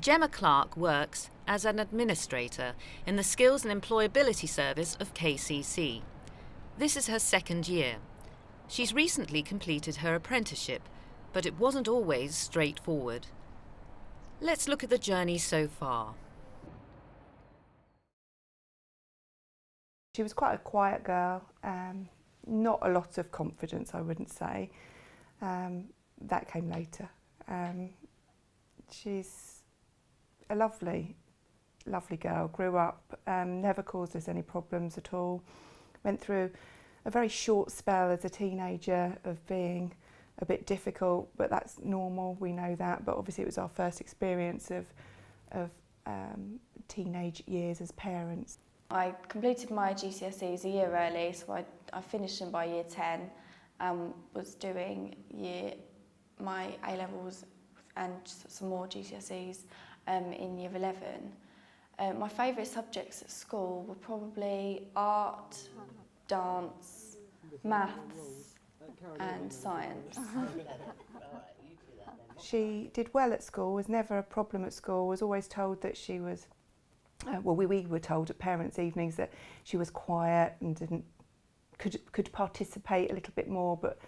Gemma Clarke works as an administrator in the Skills and Employability Service of KCC. This is her second year. She's recently completed her apprenticeship, but it wasn't always straightforward. Let's look at the journey so far. She was quite a quiet girl, not a lot of confidence, I wouldn't say. That came later. She's a lovely girl, grew up, never caused us any problems at all. Went through a very short spell as a teenager of being a bit difficult, but that's normal, we know that. But obviously it was our first experience of teenage years as parents. I completed my GCSEs a year early, so I finished them by year 10 and was doing my A-levels and some more GCSEs in year 11. My favourite subjects at school were probably art, dance, maths and science. She did well at school, was never a problem at school, was always told that she was, we were told at parents' evenings that she was quiet and could participate a little bit more, but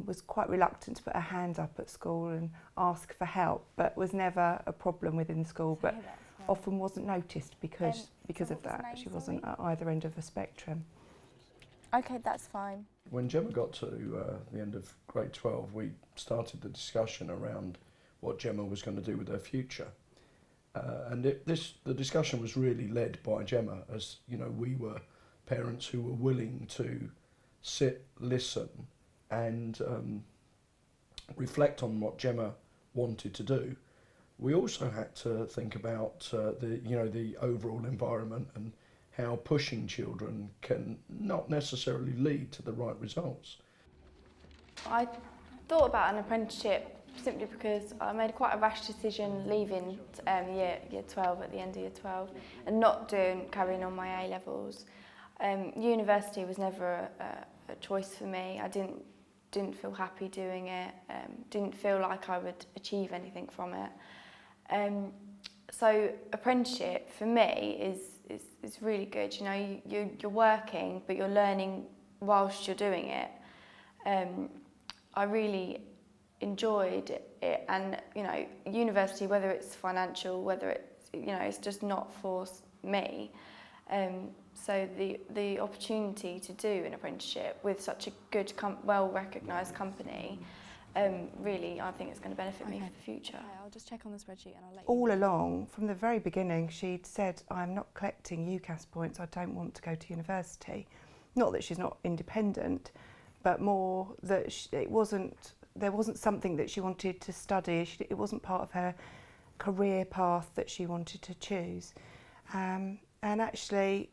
was quite reluctant to put her hand up at school and ask for help, but was never a problem within school, but often wasn't noticed because of that. She wasn't at either end of the spectrum. Okay, that's fine. When Gemma got to the end of grade 12, we started the discussion around what Gemma was going to do with her future. The discussion was really led by Gemma, as you know, we were parents who were willing to sit, listen and reflect on what Gemma wanted to do. We also had to think about the overall environment and how pushing children can not necessarily lead to the right results. I thought about an apprenticeship simply because I made quite a rash decision leaving year 12 at the end of year 12 and not carrying on my A-levels. University was never a choice for me. I didn't feel happy doing it, didn't feel like I would achieve anything from it. So apprenticeship for me is really good. You know, you're working, but you're learning whilst you're doing it. I really enjoyed it, and you know, university, whether it's financial, whether it's it's just not for me. So the opportunity to do an apprenticeship with such a good, well-recognised company, really, I think it's going to benefit me for the future. Okay, I'll just check on the spreadsheet and I'll let you All along, from the very beginning, she'd said, I'm not collecting UCAS points, I don't want to go to university. Not that she's not independent, but more that there wasn't something that she wanted to study. It wasn't part of her career path that she wanted to choose. And actually,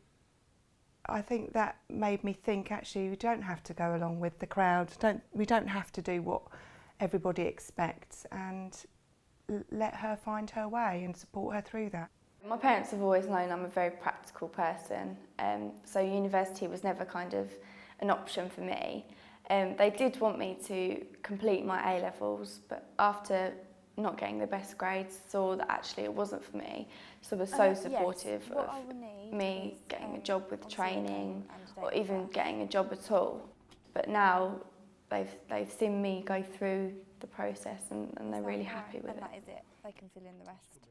I think that made me think, actually, we don't have to go along with the crowd. We don't have to do what everybody expects, and let her find her way and support her through that. My parents have always known I'm a very practical person, so university was never kind of an option for me. They did want me to complete my A-levels, but after not getting the best grades, saw that actually it wasn't for me. So were so supportive of me getting a job with training or even getting a job at all. But now they've seen me go through the process and they're really happy with it. And that is it. They can fill in the rest.